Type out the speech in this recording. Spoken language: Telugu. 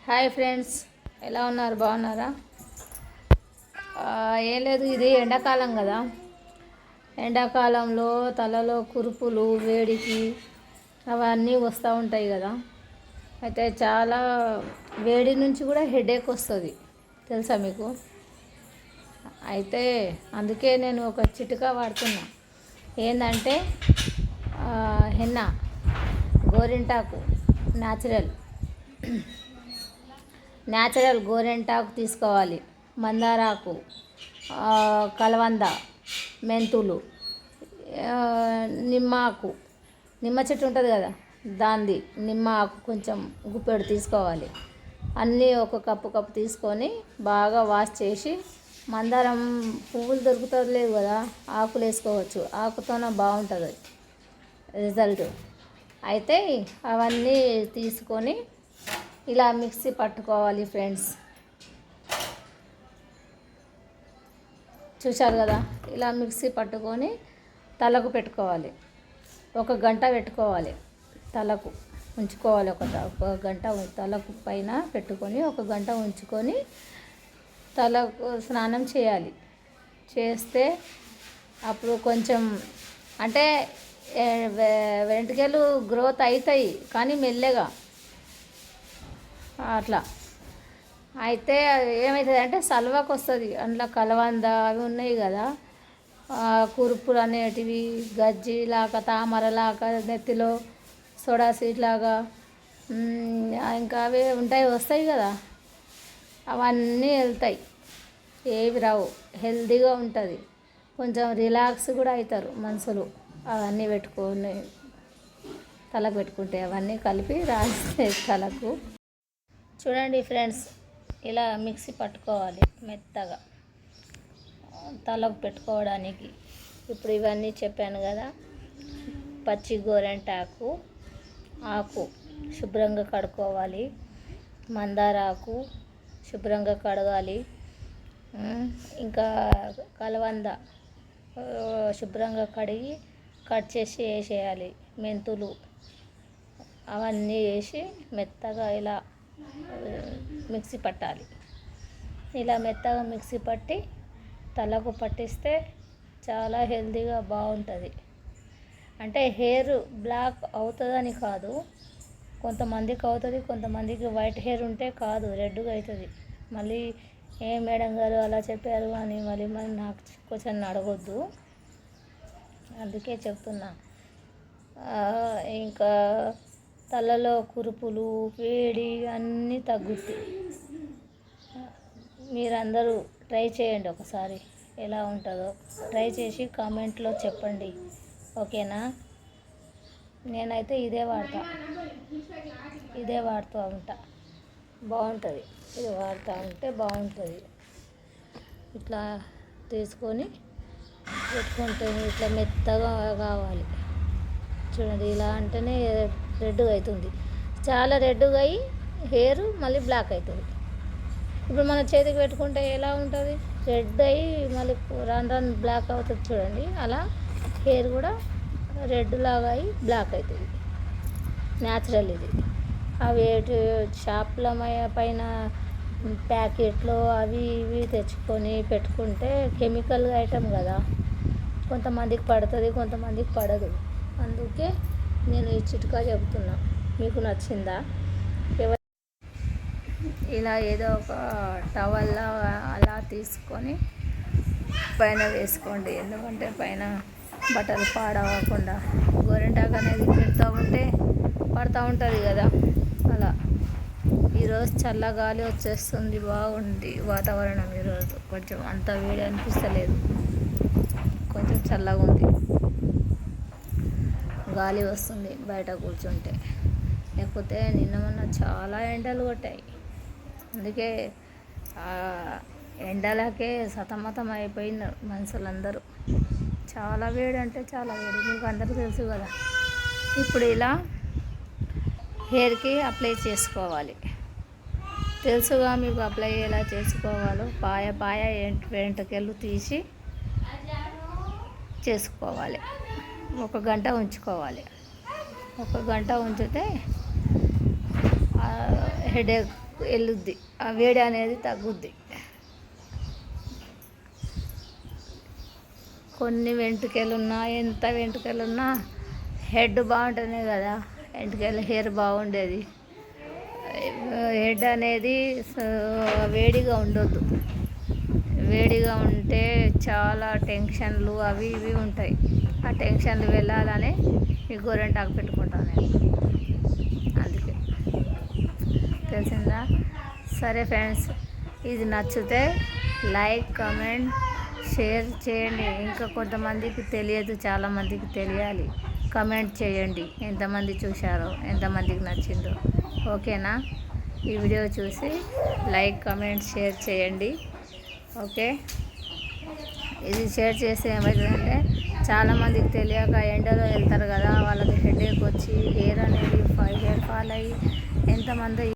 హాయ్ ఫ్రెండ్స్, ఎలా ఉన్నారు? బాగున్నారా? ఏం లేదు, ఇది ఎండాకాలం కదా. ఎండాకాలంలో తలలో కురుపులు, వేడికి అవన్నీ వస్తూ ఉంటాయి కదా. అయితే చాలా వేడి నుంచి కూడా హెడేక్ వస్తుంది, తెలుసా మీకు? అయితే అందుకే నేను ఒక చిట్కా వాడుతున్నా. ఏంటంటే హెన్నా, గోరింటాకు, న్యాచురల్ గోరింటాకు తీసుకోవాలి. మందారాకు, కలవంద, మెంతులు, నిమ్మాకు, నిమ్మ చెట్టు ఉంటుంది కదా, దాంది నిమ్మ ఆకు కొంచెం గుప్పెడు తీసుకోవాలి. అన్నీ ఒక కప్పు తీసుకొని బాగా వాష్ చేసి, మందారం పువ్వులు దొరుకుతుంది లేదు కదా, ఆకులు వేసుకోవచ్చు. ఆకుతోనే బాగుంటుంది రిజల్ట్. అయితే అవన్నీ తీసుకొని ఇలా మిక్సీ పట్టుకోవాలి ఫ్రెండ్స్. చూశారు కదా, ఇలా మిక్సీ పట్టుకొని తలకు పెట్టుకోవాలి. ఒక గంట పెట్టుకోవాలి, తలకు ఉంచుకోవాలి. ఒక గంట తలకు పైన పెట్టుకొని ఒక గంట ఉంచుకొని తలకు స్నానం చేయాలి. చేస్తే అప్పుడు కొంచెం అంటే వెంట్రుకలు గ్రోత్ అవుతాయి, కానీ మెల్లగా అట్లా. అయితే ఏమవుతుంది అంటే సల్వాకు వస్తుంది. అందులో కలవంద అవి ఉన్నాయి కదా, కురుపులు అనేటివి, గజ్జిలాగా, తామరలాగా, నెత్తిలో సోడా సీడ్ లాగా ఇంకా అవి వస్తాయి కదా, అవన్నీ వెళ్తాయి. ఏవి రావు, హెల్తీగా ఉంటుంది. కొంచెం రిలాక్స్ కూడా అవుతారు మనుషులు అవన్నీ పెట్టుకొని తలకు పెట్టుకుంటే. అవన్నీ కలిపి రాస్తే తలకు. చూడండి ఫ్రెండ్స్, ఇలా మిక్సీ పట్టుకోవాలి మెత్తగా తలకు పెట్టుకోవడానికి. ఇప్పుడు ఇవన్నీ చెప్పాను కదా, పచ్చి గోరెంటాకు ఆకు శుభ్రంగా కడుక్కోవాలి. మందారాకు శుభ్రంగా కడగాలి. ఇంకా కలవంద శుభ్రంగా కడిగి కట్ చేసి వేసేయాలి. మెంతులు అవన్నీ వేసి మెత్తగా ఇలా మిక్సీ పట్టాలి. ఇలా మెత్తగా మిక్సీ పట్టి తలకు పట్టిస్తే చాలా హెల్తీగా బాగుంటుంది. అంటే హెయిర్ బ్లాక్ అవుతుందని కాదు, కొంతమందికి అవుతుంది, కొంతమందికి వైట్ హెయిర్ ఉంటే కాదు, రెడ్గా అవుతుంది. మళ్ళీ ఏ మేడం గారు అలా చెప్పారు అని మళ్ళీ నాకు క్వశ్చన్ అడగొద్దు, అందుకే చెప్తున్నా. ఇంకా తలలో కురుపులు, వేడి అన్నీ తగ్గుతాయి. మీరందరూ ట్రై చేయండి ఒకసారి, ఎలా ఉంటుందో ట్రై చేసి కామెంట్లో చెప్పండి, ఓకేనా? నేనైతే ఇదే వాడుతూ ఉంటా, బాగుంటుంది. ఇది వాడుతూ ఉంటే బాగుంటుంది. ఇట్లా తీసుకొని పెట్టుకుంటే ఇట్లా మెత్తగా కావాలి. చూడండి, ఇలా అంటేనే రెడ్గా అవుతుంది. చాలా రెడ్గా అయ్యి హెయిర్ మళ్ళీ బ్లాక్ అవుతుంది. ఇప్పుడు మన చేతికి పెట్టుకుంటే ఎలా ఉంటుంది? రెడ్ అయ్యి మళ్ళీ రాను బ్లాక్ అవుతుంది. చూడండి, అలా హెయిర్ కూడా రెడ్ లాగా అయ్యి బ్లాక్ అవుతుంది. న్యాచురల్ ఇది. అవి షాప్ల పైన ప్యాకెట్లు అవి ఇవి తెచ్చుకొని పెట్టుకుంటే కెమికల్ ఐటమ్ కదా, కొంతమందికి పడుతుంది, కొంతమందికి పడదు. అందుకే నేను ఈ చిట్కా చెబుతున్నా. మీకు నచ్చిందా? ఇలా ఏదో ఒక టవల్లో అలా తీసుకొని పైన వేసుకోండి, ఎందుకంటే పైన బట్టలు పాడవకుండా. గోరింటాకు అనేది పడుతూ ఉంటుంది కదా, అలా. ఈరోజు చల్లగాలి వచ్చేస్తుంది, బాగుంది వాతావరణం. ఈరోజు కొంచెం అంత వేడి అనిపిస్తలేదు, కొంచెం చల్లగా ఉంది, గాలి వస్తుంది బయట కూర్చుంటే. లేకపోతే నిన్న మొన్న చాలా ఎండలు కొట్టాయి, అందుకే ఎండలకే సతమతం అయిపోయినారు మనుషులందరూ. చాలా వేడి అంటే చాలా వేడి, మీకు అందరికీ తెలుసు కదా. ఇప్పుడు ఇలా హెయిర్కి అప్లై చేసుకోవాలి, తెలుసుగా మీకు అప్లై ఎలా చేసుకోవాలో. పాయ వెంట్రుకలు తీసి చేసుకోవాలి. ఒక గంట ఉంచుకోవాలి. ఒక గంట ఉంచితే హెడేక్ వెళ్ళుద్ది, ఆ వేడి అనేది తగ్గుద్ది. కొన్ని వెంట్రుకలున్నా ఎంత వెంట్రుకలున్నా హెడ్ బాగుంటేనే కదా హెయిర్ బాగుండేది. హెడ్ అనేది వేడిగా ఉండొద్దు. వేడిగా ఉంటే చాలా టెన్షన్లు అవి ఇవి ఉంటాయి. ఆ టెన్షన్లు వెళ్ళాలని ఈ గోరింటాకు పెట్టుకుంటాను నేను. అందుకే తెలిసిందా? సరే ఫ్రెండ్స్, ఇది నచ్చితే లైక్, కామెంట్, షేర్ చేయండి. ఇంకా కొంతమందికి తెలియదు, చాలామందికి తెలియాలి. కామెంట్ చేయండి ఎంతమంది చూశారో, ఎంతమందికి నచ్చిందో. ఓకేనా? ఈ వీడియో చూసి లైక్, కామెంట్, షేర్ చేయండి. ఓకే, ఇది షేర్ చేస్తే ఏమవుతుందంటే చాలామందికి తెలియక ఎండలో వెళ్తారు కదా, వాళ్ళకి హెడేక్ వచ్చి హెయిర్ అనేది హెయిర్ ఫాల్ అయ్యి ఎంతమంది